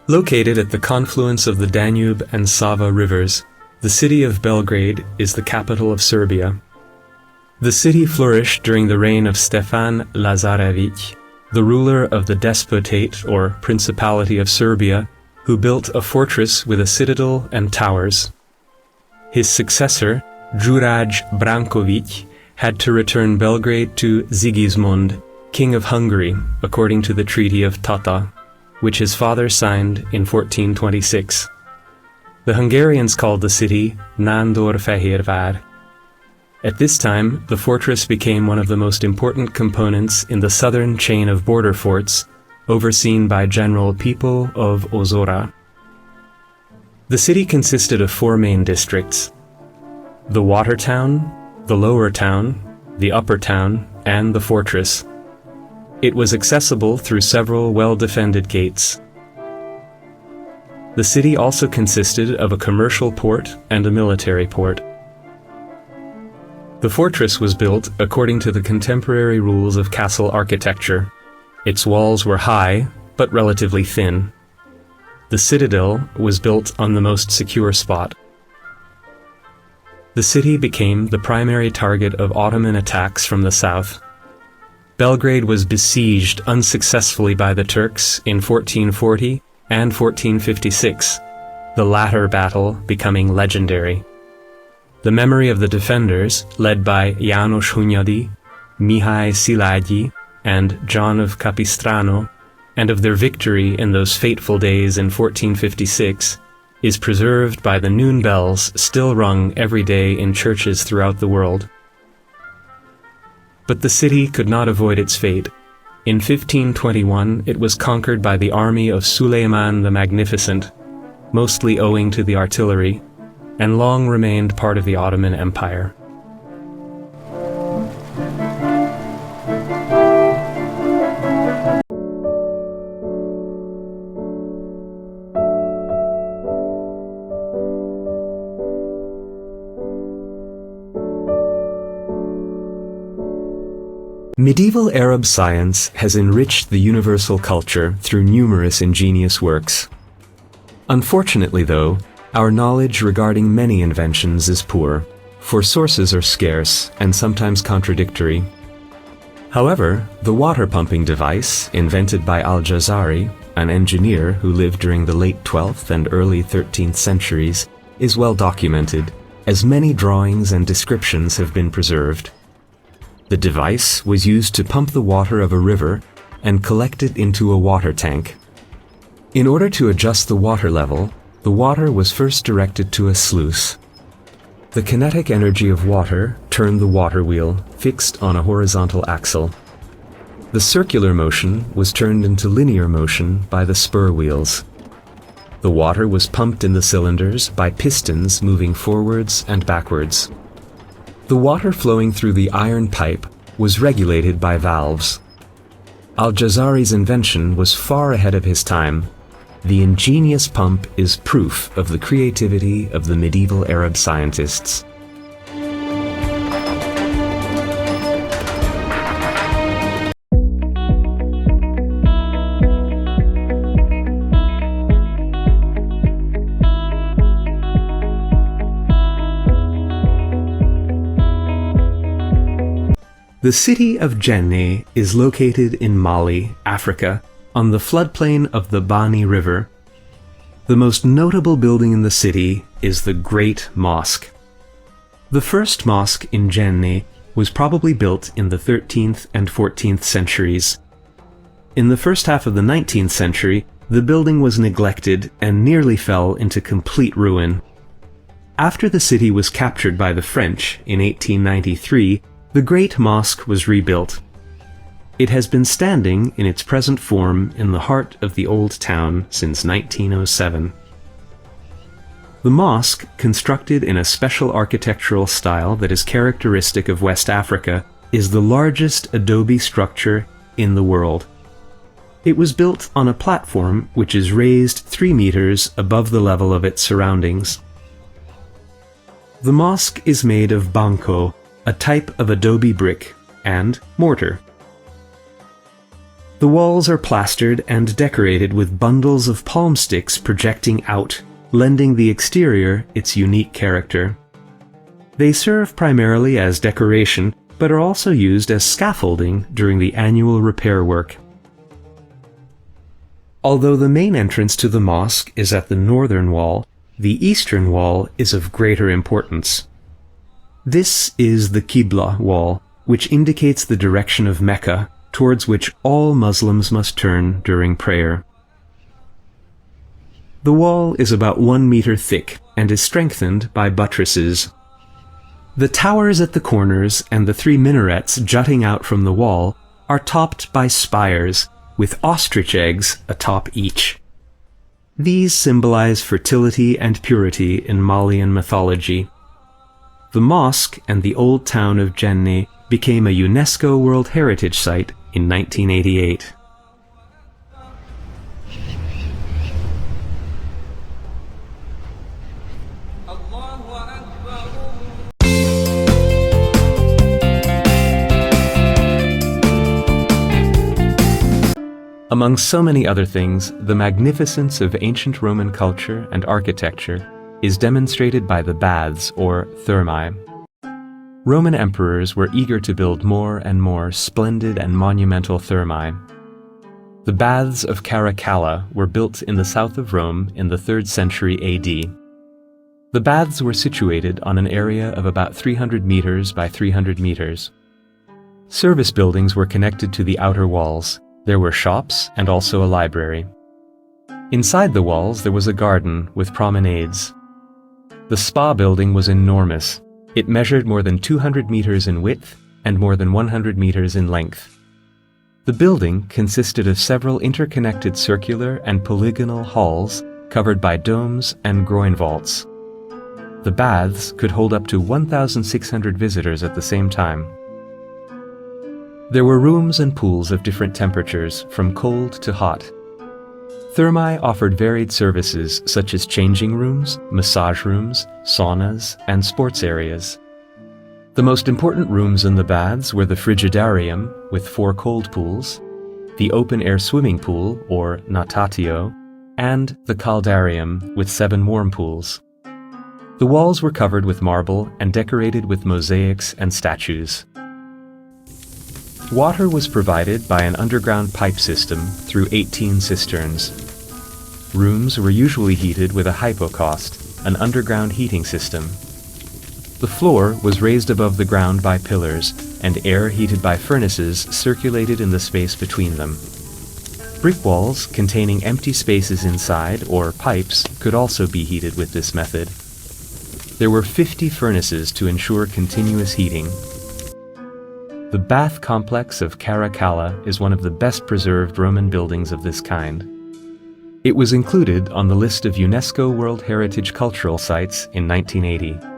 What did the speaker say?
Located at the confluence of the Danube and Sava rivers, the city of Belgrade is the capital of Serbia. The city flourished during the reign of Stefan Lazarević, the ruler of the Despotate or Principality of Serbia, who built a fortress with a citadel and towers. His successor, Juraj Branković, had to return Belgrade to Sigismund, King of Hungary, according to the Treaty of Tata, which his father signed in 1426. The Hungarians called the city Nándorfehérvár. At this time, the fortress became one of the most important components in the southern chain of border forts, overseen by General People of Ozora. The city consisted of 4 main districts: the Water Town, the Lower Town, the Upper Town, and the Fortress. It was accessible through several well-defended gates. The city also consisted of a commercial port and a military port. The fortress was built according to the contemporary rules of castle architecture. Its walls were high, but relatively thin. The citadel was built on the most secure spot. The city became the primary target of Ottoman attacks from the south. Belgrade was besieged unsuccessfully by the Turks in 1440 and 1456, the latter battle becoming legendary. The memory of the defenders, led by János Hunyadi, Mihály Szilágyi, and John of Capistrano, and of their victory in those fateful days in 1456, is preserved by the noon bells still rung every day in churches throughout the world. But the city could not avoid its fate. In 1521, it was conquered by the army of Suleiman the Magnificent, mostly owing to the artillery, and long remained part of the Ottoman Empire. Medieval Arab science has enriched the universal culture through numerous ingenious works. Unfortunately, though, our knowledge regarding many inventions is poor, for sources are scarce and sometimes contradictory. However, the water pumping device, invented by Al-Jazari, an engineer who lived during the late 12th and early 13th centuries, is well documented, as many drawings and descriptions have been preserved. The device was used to pump the water of a river and collect it into a water tank. In order to adjust the water level, the water was first directed to a sluice. The kinetic energy of water turned the water wheel, fixed on a horizontal axle. The circular motion was turned into linear motion by the spur wheels. The water was pumped in the cylinders by pistons moving forwards and backwards. The water flowing through the iron pipe was regulated by valves. Al-Jazari's invention was far ahead of his time. The ingenious pump is proof of the creativity of the medieval Arab scientists. The city of Djenne is located in Mali, Africa, on the floodplain of the Bani River. The most notable building in the city is the Great Mosque. The first mosque in Djenne was probably built in the 13th and 14th centuries. In the first half of the 19th century, the building was neglected and nearly fell into complete ruin. After the city was captured by the French in 1893, the Great Mosque was rebuilt. It has been standing in its present form in the heart of the old town since 1907. The mosque, constructed in a special architectural style that is characteristic of West Africa, is the largest adobe structure in the world. It was built on a platform which is raised 3 meters above the level of its surroundings. The mosque is made of banco, a type of adobe brick, and mortar. The walls are plastered and decorated with bundles of palm sticks projecting out, lending the exterior its unique character. They serve primarily as decoration, but are also used as scaffolding during the annual repair work. Although the main entrance to the mosque is at the northern wall, the eastern wall is of greater importance. This is the Qibla wall, which indicates the direction of Mecca, towards which all Muslims must turn during prayer. The wall is about 1 meter thick and is strengthened by buttresses. The towers at the corners and the 3 minarets jutting out from the wall are topped by spires, with ostrich eggs atop each. These symbolize fertility and purity in Malian mythology. The mosque and the old town of Djenne became a UNESCO World Heritage Site in 1988. Among so many other things, the magnificence of ancient Roman culture and architecture is demonstrated by the baths, or thermae. Roman emperors were eager to build more and more splendid and monumental thermae. The baths of Caracalla were built in the south of Rome in the 3rd century AD. The baths were situated on an area of about 300 meters by 300 meters. Service buildings were connected to the outer walls. There were shops and also a library. Inside the walls there was a garden with promenades. The spa building was enormous. It measured more than 200 meters in width and more than 100 meters in length. The building consisted of several interconnected circular and polygonal halls covered by domes and groin vaults. The baths could hold up to 1,600 visitors at the same time. There were rooms and pools of different temperatures, from cold to hot. Thermae offered varied services such as changing rooms, massage rooms, saunas, and sports areas. The most important rooms in the baths were the frigidarium, with 4 cold pools, the open-air swimming pool, or natatio, and the caldarium, with 7 warm pools. The walls were covered with marble and decorated with mosaics and statues. Water was provided by an underground pipe system through 18 cisterns. Rooms were usually heated with a hypocaust, an underground heating system. The floor was raised above the ground by pillars, and air heated by furnaces circulated in the space between them. Brick walls containing empty spaces inside, or pipes, could also be heated with this method. There were 50 furnaces to ensure continuous heating. The bath complex of Caracalla is one of the best preserved Roman buildings of this kind. It was included on the list of UNESCO World Heritage Cultural Sites in 1980.